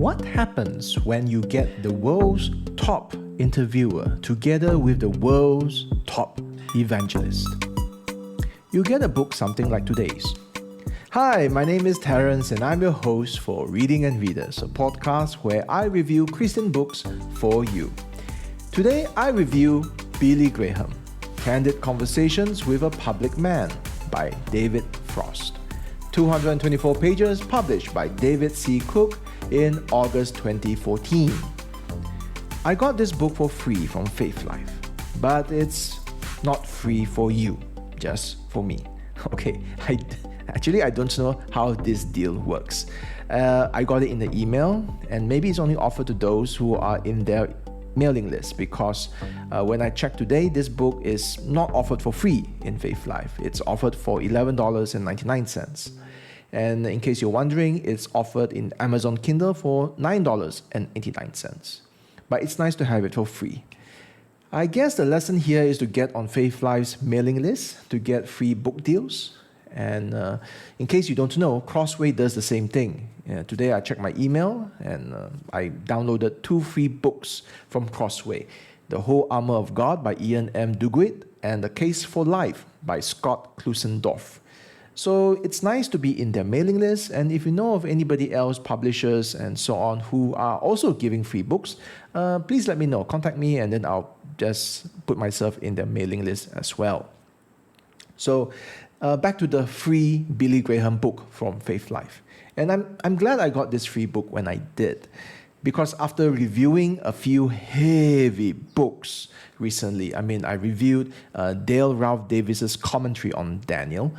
What happens when you get the world's top interviewer together with the world's top evangelist? You get a book something like today's. Hi, my name is Terence and I'm your host for Reading and Readers, a podcast where I review Christian books for you. Today I review Billy Graham, Candid Conversations with a Public Man by David Frost. 224 pages, published by David C. Cook in August 2014. I got this book for free from Faith Life, but it's not free for you, just for me. Okay, I don't know how this deal works. I got it in the email, and maybe it's only offered to those who are in their mailing list, because when I checked today, this book is not offered for free in Faith Life. It's offered for $11.99. And in case you're wondering, it's offered in Amazon Kindle for $9.89. But it's nice to have it for free. I guess the lesson here is to get on Faith Life's mailing list to get free book deals. And in case you don't know, Crossway does the same thing. Today I checked my email and I downloaded 2 free books from Crossway. The Whole Armor of God by Ian M. Duguid and The Case for Life by Scott Klusendorf. So it's nice to be in their mailing list, and if you know of anybody else, publishers and so on, who are also giving free books, please let me know. Contact me and then I'll just put myself in their mailing list as well. So back to the free Billy Graham book from Faith Life. And I'm glad I got this free book when I did, because after reviewing a few heavy books recently, I reviewed Dale Ralph Davis's commentary on Daniel,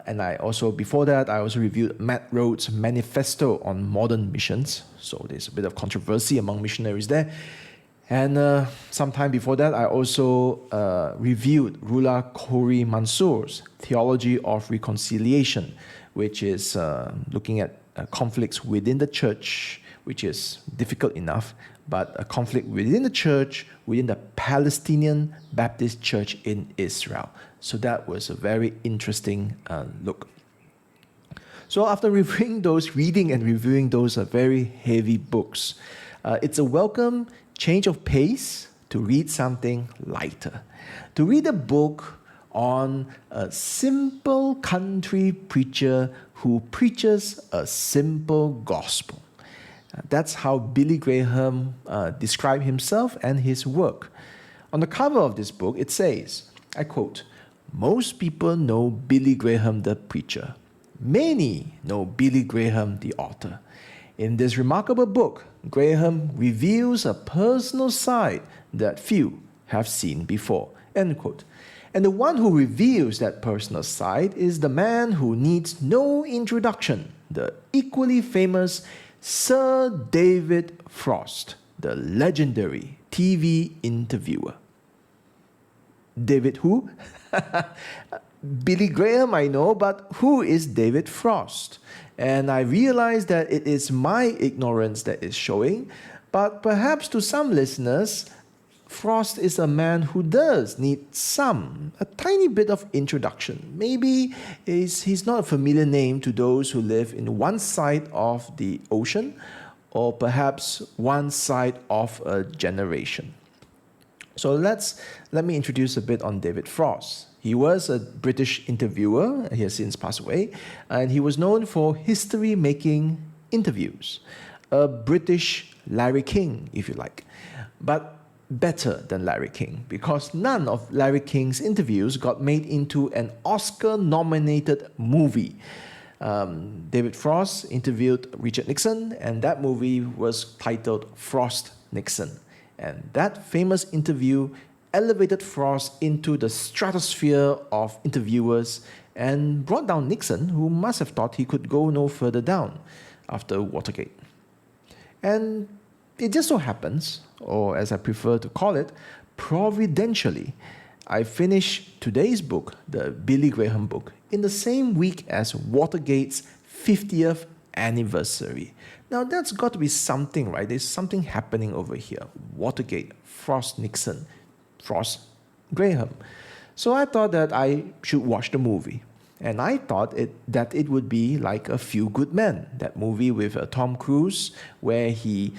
and I also reviewed Matt Rhodes' manifesto on modern missions. So there's a bit of controversy among missionaries there. And sometime before that, I also reviewed Rula Khoury Mansour's Theology of Reconciliation, which is looking at conflicts within the church, which is difficult enough, but a conflict within the church, within the Palestinian Baptist Church in Israel. So that was a very interesting look. So after reading and reviewing those very heavy books, it's a welcome change of pace to read something lighter. To read a book on a simple country preacher who preaches a simple gospel. That's how Billy Graham described himself and his work. On the cover of this book, it says, I quote, "Most people know Billy Graham the preacher. Many know Billy Graham the author. In this remarkable book, Graham reveals a personal side that few have seen before." End quote. And the one who reveals that personal side is the man who needs no introduction, the equally famous Sir David Frost, the legendary TV interviewer. David who? Billy Graham, I know, but who is David Frost? And I realize that it is my ignorance that is showing, but perhaps to some listeners, Frost is a man who does need a tiny bit of introduction. Maybe he's not a familiar name to those who live in one side of the ocean, or perhaps one side of a generation. So let me introduce a bit on David Frost. He was a British interviewer. He has since passed away, and he was known for history-making interviews. A British Larry King, if you like. But better than Larry King, because none of Larry King's interviews got made into an Oscar-nominated movie. David Frost interviewed Richard Nixon, and that movie was titled Frost Nixon. And that famous interview elevated Frost into the stratosphere of interviewers and brought down Nixon, who must have thought he could go no further down after Watergate. And it just so happens, or as I prefer to call it, providentially, I finished today's book, the Billy Graham book, in the same week as Watergate's 50th anniversary. Now that's got to be something, right? There's something happening over here. Watergate, Frost Nixon, Frost Graham. So I thought that I should watch the movie. And I thought that it would be like A Few Good Men, that movie with Tom Cruise, where he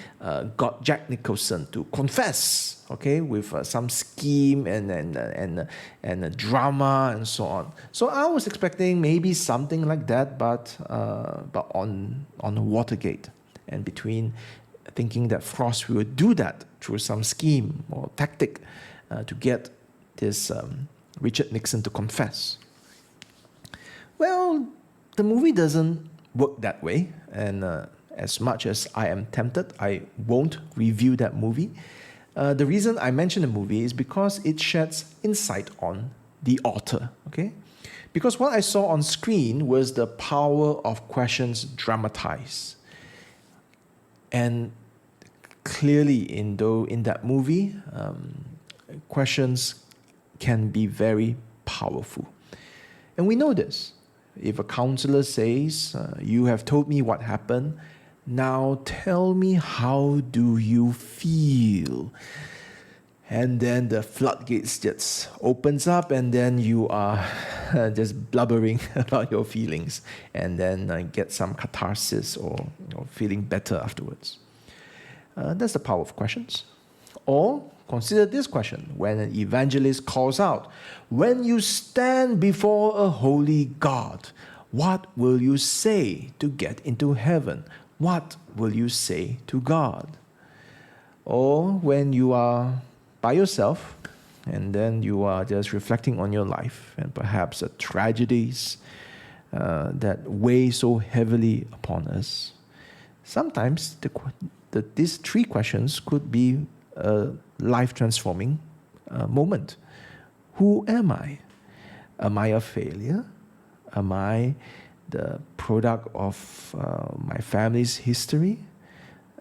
got Jack Nicholson to confess, okay, with some scheme and a drama and so on. So I was expecting maybe something like that, but on Watergate, and thinking that Frost would do that through some scheme or tactic to get this Richard Nixon to confess. Well, the movie doesn't work that way, and as much as I am tempted, I won't review that movie. The reason I mention the movie is because it sheds insight on the author, okay? Because what I saw on screen was the power of questions dramatized. And clearly, in that movie, questions can be very powerful. And we know this. If a counselor says, you have told me what happened, now tell me, how do you feel? And then the floodgates just opens up, and then you are just blubbering about your feelings, and then get some catharsis or feeling better afterwards. That's the power of questions. Or consider this question: when an evangelist calls out, when you stand before a holy God, what will you say to get into heaven? What will you say to God? Or when you are by yourself, and then you are just reflecting on your life and perhaps the tragedies that weigh so heavily upon us. Sometimes these three questions could be a life-transforming moment. Who am I? Am I a failure? Am I the product of my family's history?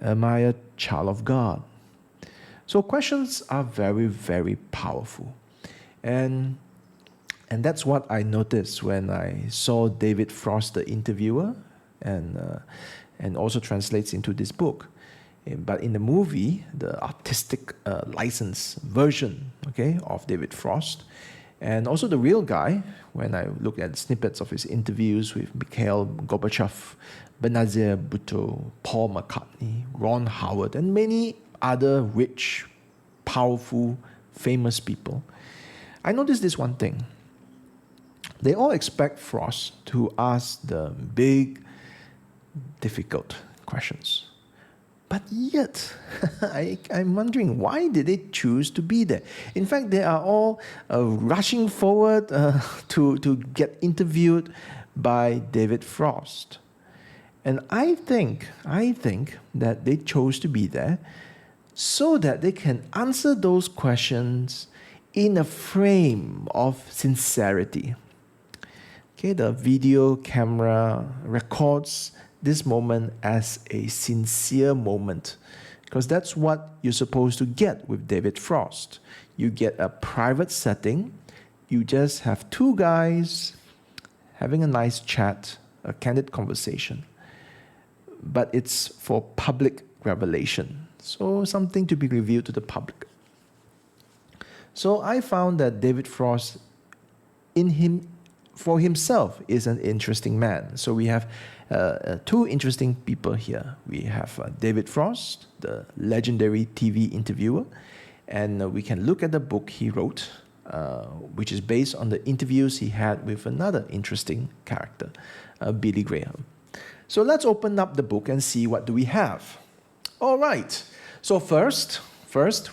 Am I a child of God? So questions are very, very powerful. And that's what I noticed when I saw David Frost, the interviewer, and also translates into this book. But in the movie, the artistic license version, okay, of David Frost, and also the real guy, when I look at snippets of his interviews with Mikhail Gorbachev, Benazir Bhutto, Paul McCartney, Ron Howard, and many other rich, powerful, famous people, I noticed this one thing. They all expect Frost to ask the big, difficult questions. But yet, I'm wondering, why did they choose to be there? In fact, they are all rushing forward to get interviewed by David Frost. And I think that they chose to be there so that they can answer those questions in a frame of sincerity. Okay, the video camera records this moment as a sincere moment, because that's what you're supposed to get with David Frost. You get a private setting, you just have two guys having a nice chat, a candid conversation, but it's for public revelation, so something to be revealed to the public. So I found that David Frost, for himself, is an interesting man. So we have two interesting people here. We have David Frost, the legendary TV interviewer, and we can look at the book he wrote, which is based on the interviews he had with another interesting character, Billy Graham. So let's open up the book and see what do we have. All right. So first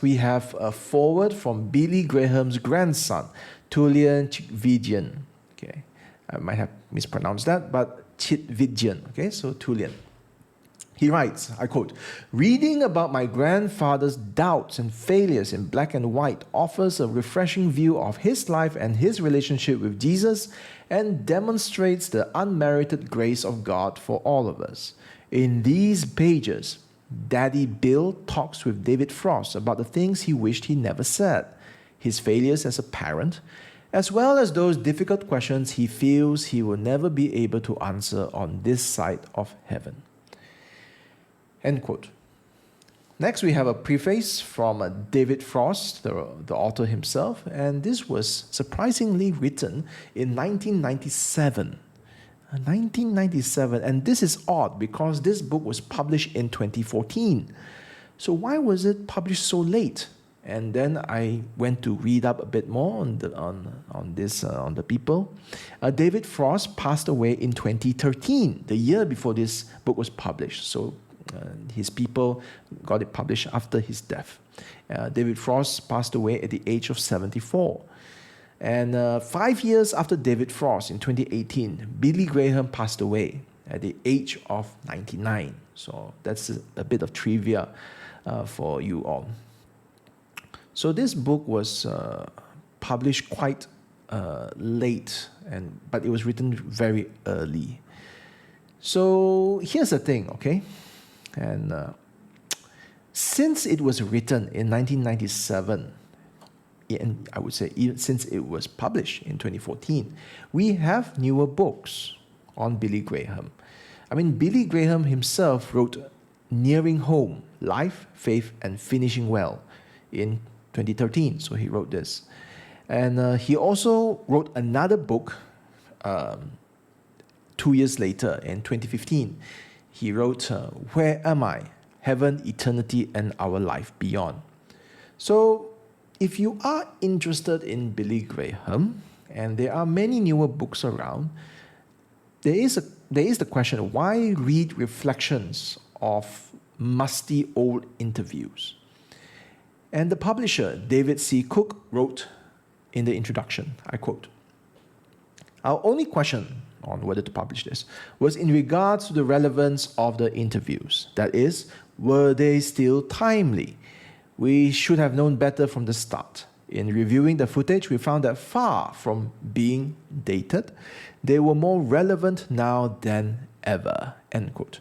we have a foreword from Billy Graham's grandson, Tullian Chitvidjian. Okay, I might have mispronounced that, but Chitvidjian. Okay, so Tullian. He writes, I quote, "Reading about my grandfather's doubts and failures in black and white offers a refreshing view of his life and his relationship with Jesus, and demonstrates the unmerited grace of God for all of us. In these pages, Daddy Bill talks with David Frost about the things he wished he never said, his failures as a parent, as well as those difficult questions he feels he will never be able to answer on this side of heaven." End quote. Next, we have a preface from David Frost, the author himself, and this was surprisingly written in 1997. 1997, and this is odd because this book was published in 2014. So why was it published so late? And then I went to read up a bit more on the people. David Frost passed away in 2013, the year before this book was published. So his people got it published after his death. David Frost passed away at the age of 74. And 5 years after David Frost, in 2018, Billy Graham passed away at the age of 99. So that's a bit of trivia for you all. So this book was published quite late, but it was written very early. So here's the thing, okay? And since it was written in 1997, and I would say even since it was published in 2014, we have newer books on Billy Graham. I mean, Billy Graham himself wrote Nearing Home, Life, Faith, and Finishing Well in 2013. So he wrote this. And he also wrote another book 2 years later, in 2015. He wrote, Where Am I? Heaven, Eternity, and Our Life Beyond. So if you are interested in Billy Graham, and there are many newer books around, there is the question, why read reflections of musty old interviews? And the publisher, David C. Cook, wrote in the introduction, I quote, Our only question on whether to publish this was in regards to the relevance of the interviews. That is, were they still timely? We should have known better from the start. In reviewing the footage, we found that far from being dated, they were more relevant now than ever. End quote.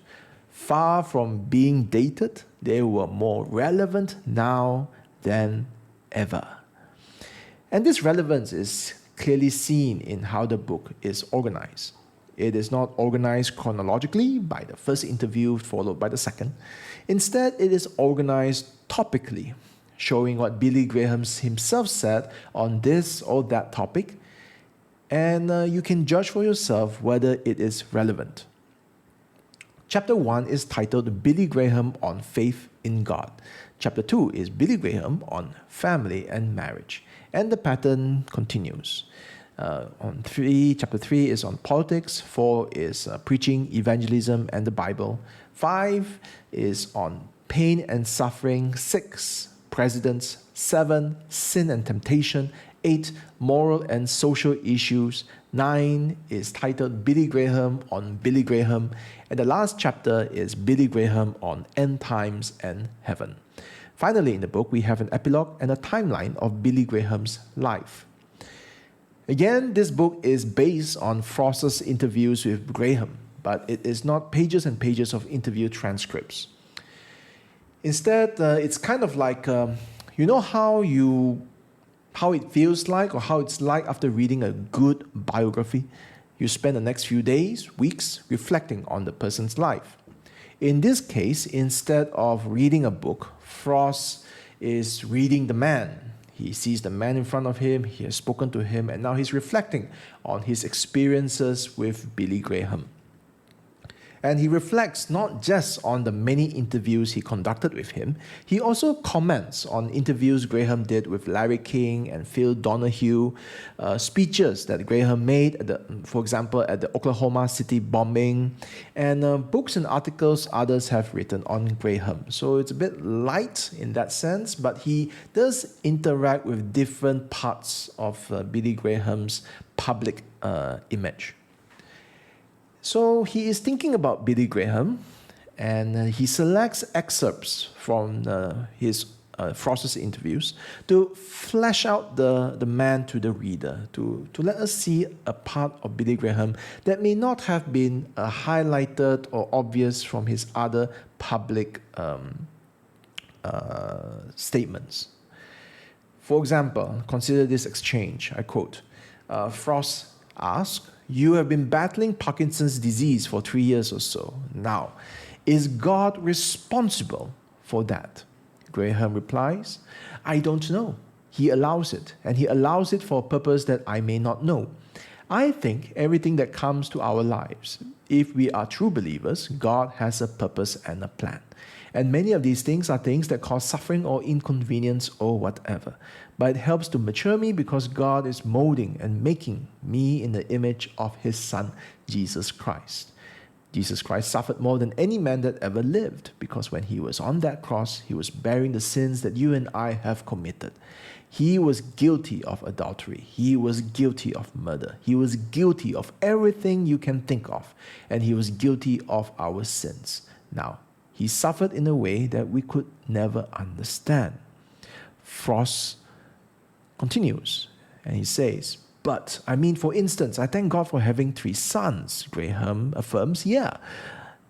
Far from being dated, they were more relevant now than ever. And this relevance is clearly seen in how the book is organized. It is not organized chronologically by the first interview followed by the second. Instead, it is organized topically, showing what Billy Graham himself said on this or that topic, and you can judge for yourself whether it is relevant. Chapter 1 is titled Billy Graham on Faith in God. Chapter 2 is Billy Graham on Family and Marriage. And the pattern continues. Chapter 3 is on politics. 4 is preaching, evangelism, and the Bible. 5 is on pain and suffering. 6, presidents. 7, sin and temptation. 8, moral and social issues. 9 is titled Billy Graham on Billy Graham. And the last chapter is Billy Graham on End Times and Heaven. Finally, in the book, we have an epilogue and a timeline of Billy Graham's life. Again, this book is based on Frost's interviews with Graham, but it is not pages and pages of interview transcripts. Instead, it's kind of like, you know how it feels like or how it's like after reading a good biography? You spend the next few days, weeks, reflecting on the person's life. In this case, instead of reading a book, Frost is reading the man. He sees the man in front of him, he has spoken to him, and now he's reflecting on his experiences with Billy Graham. And he reflects not just on the many interviews he conducted with him, he also comments on interviews Graham did with Larry King and Phil Donahue, speeches that Graham made, for example, at the Oklahoma City bombing, and books and articles others have written on Graham. So it's a bit light in that sense, but he does interact with different parts of Billy Graham's public image. So he is thinking about Billy Graham, and he selects excerpts from his Frost's interviews to flesh out the man to the reader, to let us see a part of Billy Graham that may not have been highlighted or obvious from his other public statements. For example, consider this exchange. I quote, Frost asked, "You have been battling Parkinson's disease for 3 years or so. Now, is God responsible for that?" Graham replies, I don't know. He allows it, and he allows it for a purpose that I may not know. I think everything that comes to our lives, if we are true believers, God has a purpose and a plan. And many of these things are things that cause suffering or inconvenience or whatever. But it helps to mature me because God is molding and making me in the image of His Son, Jesus Christ. Jesus Christ suffered more than any man that ever lived, because when He was on that cross, He was bearing the sins that you and I have committed. He was guilty of adultery. He was guilty of murder. He was guilty of everything you can think of. And He was guilty of our sins. Now, He suffered in a way that we could never understand. Frost continues, and he says, but, for instance, I thank God for having 3 sons. Graham affirms, yeah.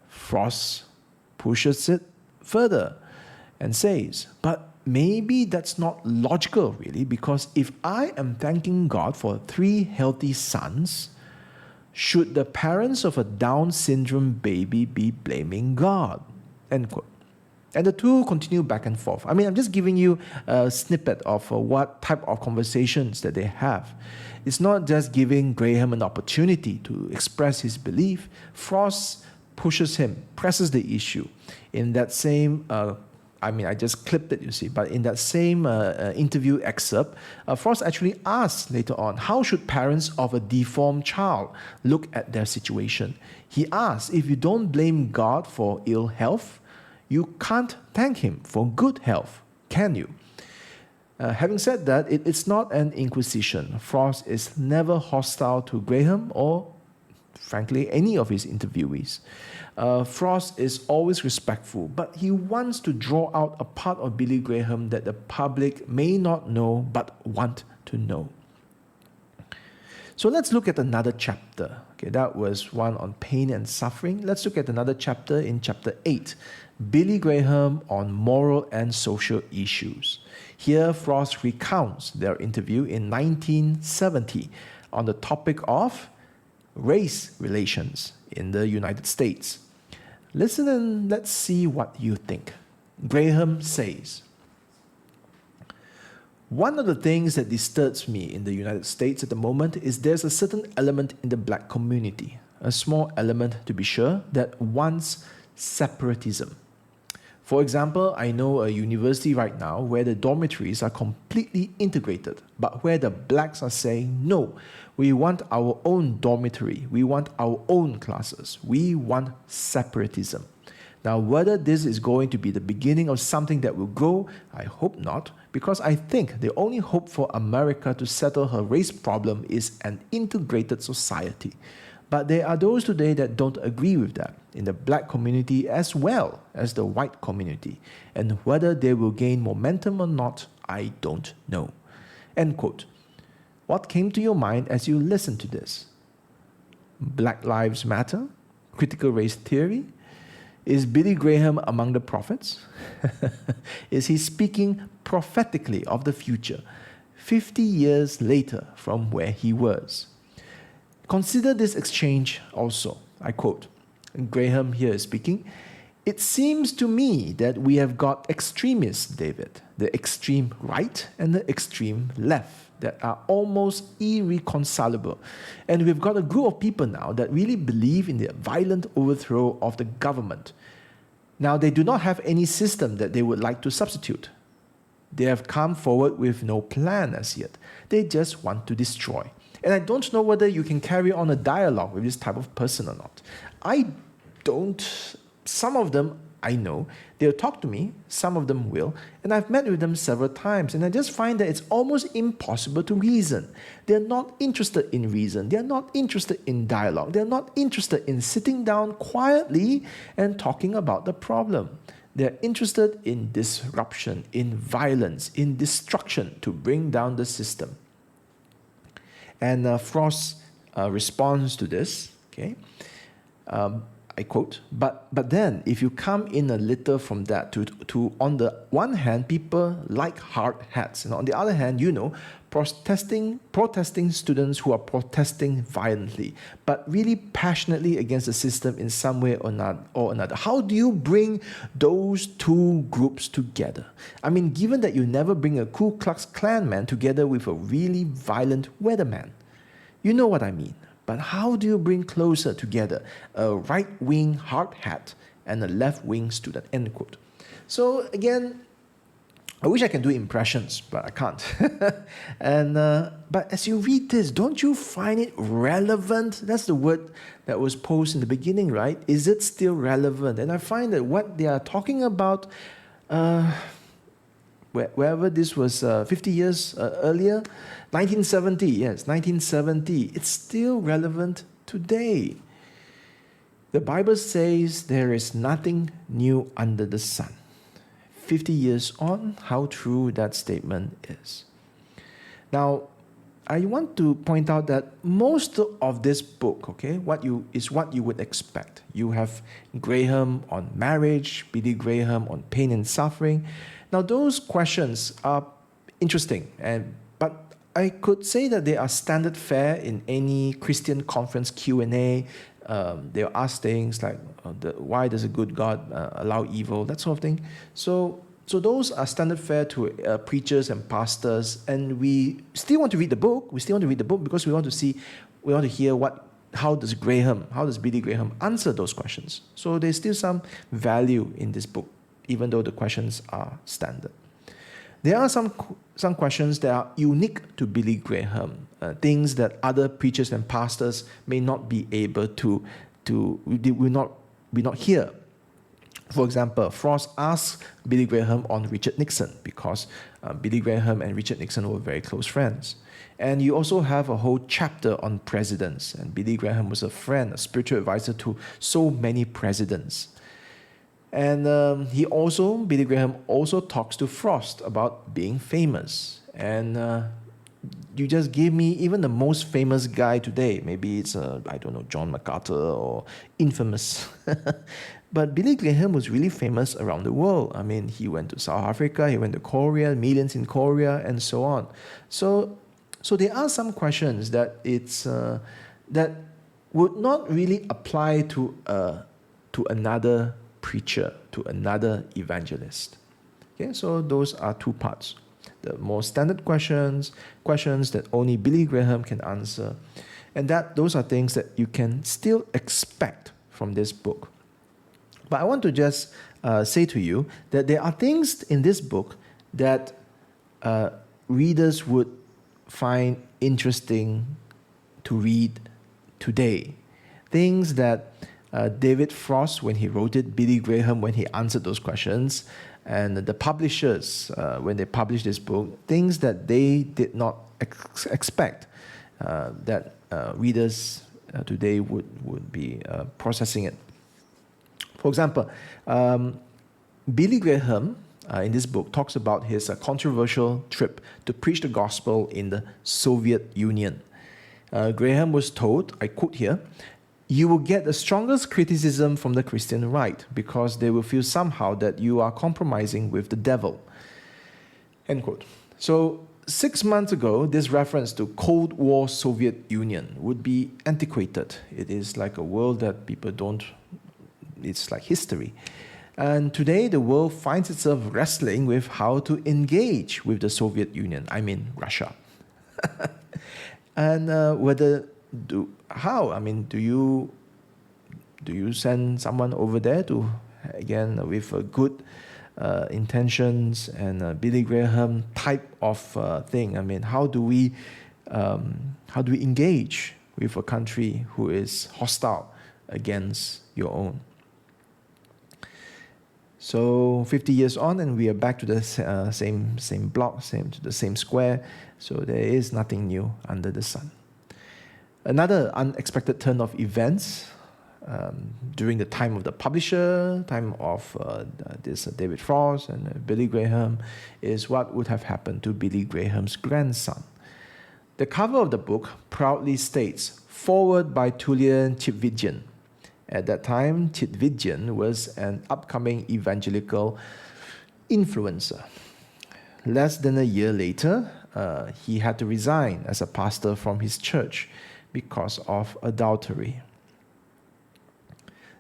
Frost pushes it further and says, but maybe that's not logical, really, because if I am thanking God for 3 healthy sons, should the parents of a Down syndrome baby be blaming God? End quote. And the two continue back and forth. I'm just giving you a snippet of what type of conversations that they have. It's not just giving Graham an opportunity to express his belief. Frost pushes him, presses the issue. In that same, I just clipped it, you see, but in that same interview excerpt, Frost actually asks later on, how should parents of a deformed child look at their situation? He asks, if you don't blame God for ill health, you can't thank Him for good health, can you? Having said that, it's not an inquisition. Frost is never hostile to Graham or, frankly, any of his interviewees. Frost is always respectful, but he wants to draw out a part of Billy Graham that the public may not know but want to know. So let's look at another chapter. Okay, that was one on pain and suffering. Let's look at another chapter in chapter 8. Billy Graham on moral and social issues. Here, Frost recounts their interview in 1970 on the topic of race relations in the United States. Listen and let's see what you think. Graham says, one of the things that disturbs me in the United States at the moment is there's a certain element in the black community, a small element to be sure, that wants separatism. For example, I know a university right now where the dormitories are completely integrated, but where the blacks are saying, no, we want our own dormitory, we want our own classes, we want separatism. Now, whether this is going to be the beginning of something that will grow, I hope not, because I think the only hope for America to settle her race problem is an integrated society. But there are those today that don't agree with that, in the black community as well as the white community. And whether they will gain momentum or not, I don't know. End quote. What came to your mind as you listened to this? Black Lives Matter? Critical race theory? Is Billy Graham among the prophets? Is he speaking prophetically of the future, 50 years later from where he was? Consider this exchange also. I quote, Graham here is speaking, it seems to me that we have got extremists, David, the extreme right and the extreme left that are almost irreconcilable. And we've got a group of people now that really believe in the violent overthrow of the government. Now, they do not have any system that they would like to substitute. They have come forward with no plan as yet. They just want to destroy. And I don't know whether you can carry on a dialogue with this type of person or not. I don't. Some of them, I know, they'll talk to me, some of them will, and I've met with them several times, and I just find that it's almost impossible to reason. They're not interested in reason. They're not interested in dialogue. They're not interested in sitting down quietly and talking about the problem. They're interested in disruption, in violence, in destruction to bring down the system. And Frost responds to this, okay? I quote, but then if you come in a little from that to on the one hand, people like hard hats, and on the other hand, protesting students who are protesting violently, but really passionately against the system in some way or another. How do you bring those two groups together? I mean, given that you never bring a Ku Klux Klan man together with a really violent weatherman. You know what I mean. But how do you bring closer together a right-wing hard hat and a left-wing student? End quote. So again, I wish I can do impressions, but I can't. But as you read this, don't you find it relevant? That's the word that was posed in the beginning, right? Is it still relevant? And I find that what they are talking about, wherever this was 50 years earlier, 1970, yes, 1970, it's still relevant today. The Bible says there is nothing new under the sun. 50 years on, how true that statement is. Now, I want to point out that most of this book, okay, what you would expect. You have Graham on marriage, Billy Graham on pain and suffering. Now, those questions are interesting, but I could say that they are standard fare in any Christian conference Q&A. They'll ask things like, why does a good God allow evil, that sort of thing. So those are standard fare to preachers and pastors, and we still want to read the book. We still want to read the book because we want to hear how does Billy Graham answer those questions. So there's still some value in this book, even though the questions are standard. There are some questions that are unique to Billy Graham, things that other preachers and pastors may not be able to will not hear. For example, Frost asked Billy Graham on Richard Nixon because Billy Graham and Richard Nixon were very close friends. And you also have a whole chapter on presidents, and Billy Graham was a friend, a spiritual advisor to so many presidents. And Billy Graham also talks to Frost about being famous. And you just gave me even the most famous guy today. Maybe it's, John MacArthur or infamous. But Billy Graham was really famous around the world. I mean, he went to South Africa, he went to Korea, millions in Korea, and so on. So there are some questions that that would not really apply to another preacher, to another evangelist. Okay, so those are two parts. The more standard questions that only Billy Graham can answer, and those are things that you can still expect from this book. But I want to just say to you that there are things in this book that readers would find interesting to read today. Things that David Frost, when he wrote it, Billy Graham, when he answered those questions, and the publishers, when they published this book, things that they did not expect that readers today would be processing it. For example, Billy Graham, in this book, talks about his controversial trip to preach the gospel in the Soviet Union. Graham was told, I quote here, "You will get the strongest criticism from the Christian right because they will feel somehow that you are compromising with the devil." End quote. So 6 months ago, this reference to Cold War Soviet Union would be antiquated. It is like a world that people don't, it's like history. And today, the world finds itself wrestling with how to engage with the Soviet Union, I mean Russia. And how? I mean, do you send someone over there to, again, with good intentions and Billy Graham type of thing? I mean, how do we engage with a country who is hostile against your own? So 50 years on, and we are back to the same block, to the same square. So there is nothing new under the sun. Another unexpected turn of events during the time of the publisher, time of this David Frost and Billy Graham, is what would have happened to Billy Graham's grandson. The cover of the book proudly states, "Forward by Tullian Chipvigian," At that time, Tidvidian was an upcoming evangelical influencer. Less than a year later, he had to resign as a pastor from his church because of adultery.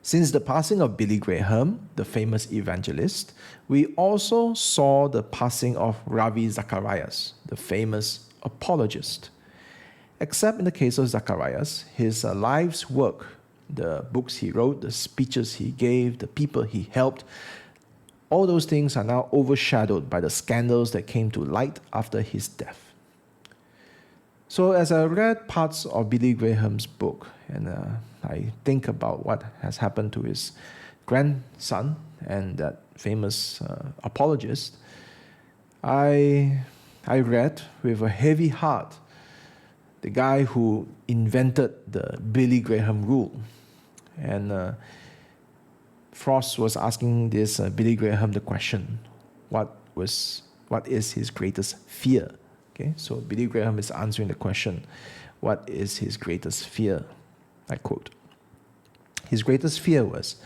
Since the passing of Billy Graham, the famous evangelist, we also saw the passing of Ravi Zacharias, the famous apologist. Except in the case of Zacharias, his life's work, the books he wrote, the speeches he gave, the people he helped, all those things are now overshadowed by the scandals that came to light after his death. So as I read parts of Billy Graham's book, and I think about what has happened to his grandson and that famous apologist, I read with a heavy heart the guy who invented the Billy Graham rule. And Frost was asking this Billy Graham the question, what is his greatest fear? Okay, so Billy Graham is answering the question, what is his greatest fear? I quote, his greatest fear was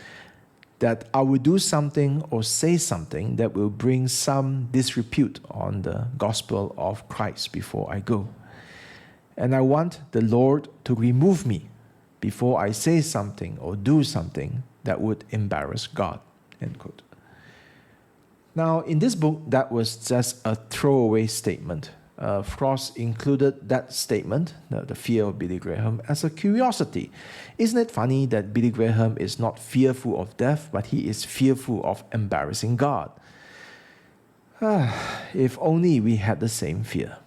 that I will do something or say something that will bring some disrepute on the gospel of Christ before I go. And I want the Lord to remove me before I say something or do something that would embarrass God, end quote. Now, in this book, that was just a throwaway statement. Frost included that statement, the fear of Billy Graham, as a curiosity. Isn't it funny that Billy Graham is not fearful of death, but he is fearful of embarrassing God? If only we had the same fear.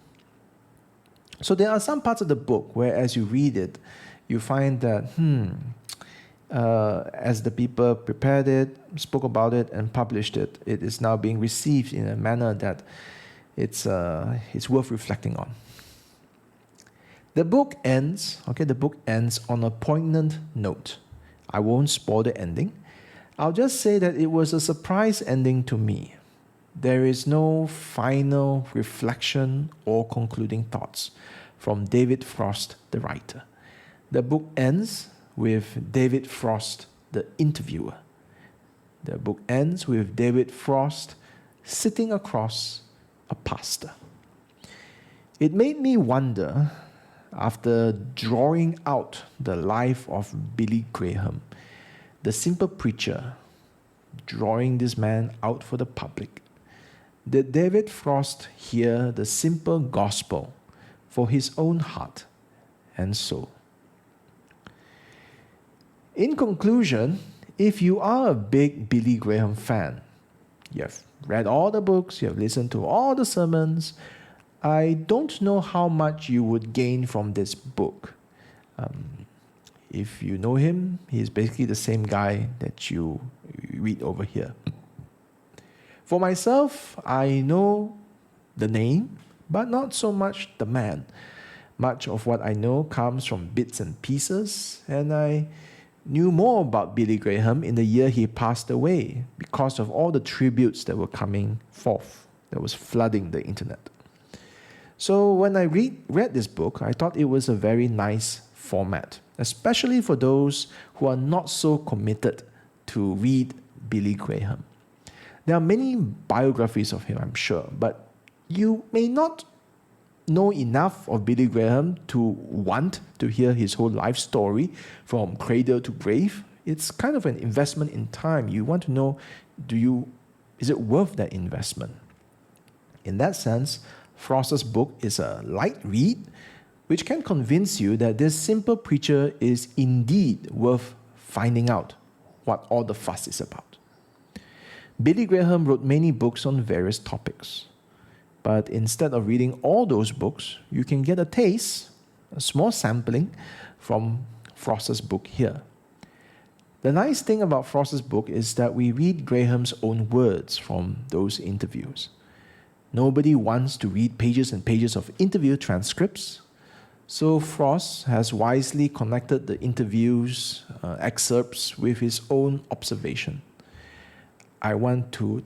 So there are some parts of the book where as you read it, you find that, as the people prepared it, spoke about it, and published it, it is now being received in a manner that it's worth reflecting on. The book ends on a poignant note. I won't spoil the ending. I'll just say that it was a surprise ending to me. There is no final reflection or concluding thoughts from David Frost, the writer. The book ends with David Frost, the interviewer. The book ends with David Frost sitting across a pastor. It made me wonder, after drawing out the life of Billy Graham, the simple preacher, drawing this man out for the public, did David Frost hear the simple gospel for his own heart and soul? In conclusion, if you are a big Billy Graham fan, you have read all the books, you have listened to all the sermons, I don't know how much you would gain from this book. If you know him, he's basically the same guy that you read over here. For myself, I know the name, but not so much the man. Much of what I know comes from bits and pieces, and I knew more about Billy Graham in the year he passed away because of all the tributes that were coming forth, that was flooding the internet. So when I read this book, I thought it was a very nice format, especially for those who are not so committed to read Billy Graham. There are many biographies of him, I'm sure, but you may not know enough of Billy Graham to want to hear his whole life story from cradle to grave. It's kind of an investment in time. You want to know, is it worth that investment? In that sense, Frost's book is a light read, which can convince you that this simple preacher is indeed worth finding out what all the fuss is about. Billy Graham wrote many books on various topics. But instead of reading all those books, you can get a taste, a small sampling from Frost's book here. The nice thing about Frost's book is that we read Graham's own words from those interviews. Nobody wants to read pages and pages of interview transcripts, so Frost has wisely connected the interviews, excerpts with his own observation. I want to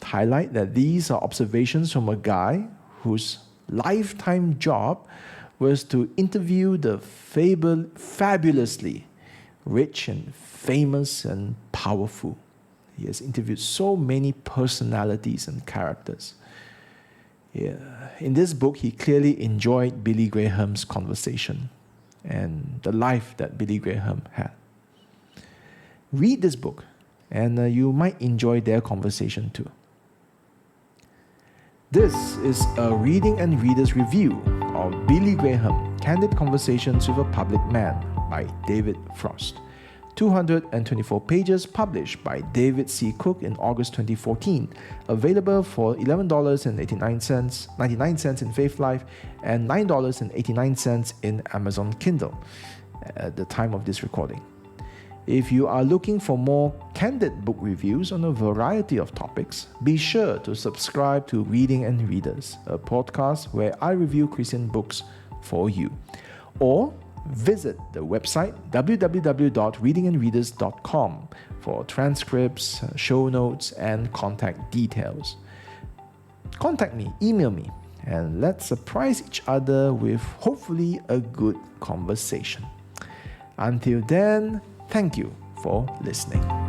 highlight that these are observations from a guy whose lifetime job was to interview the fabulously rich and famous and powerful. He has interviewed so many personalities and characters. Yeah. In this book, he clearly enjoyed Billy Graham's conversation and the life that Billy Graham had. Read this book, and you might enjoy their conversation too. This is a Reading and Readers Review of Billy Graham, Candid Conversations with a Public Man by David Frost. 224 pages, published by David C. Cook in August 2014. Available for $11.99 in Faith Life and $9.89 in Amazon Kindle at the time of this recording. If you are looking for more candid book reviews on a variety of topics, be sure to subscribe to Reading and Readers, a podcast where I review Christian books for you. Or visit the website www.readingandreaders.com for transcripts, show notes, and contact details. Contact me, email me, and let's surprise each other with hopefully a good conversation. Until then, thank you for listening.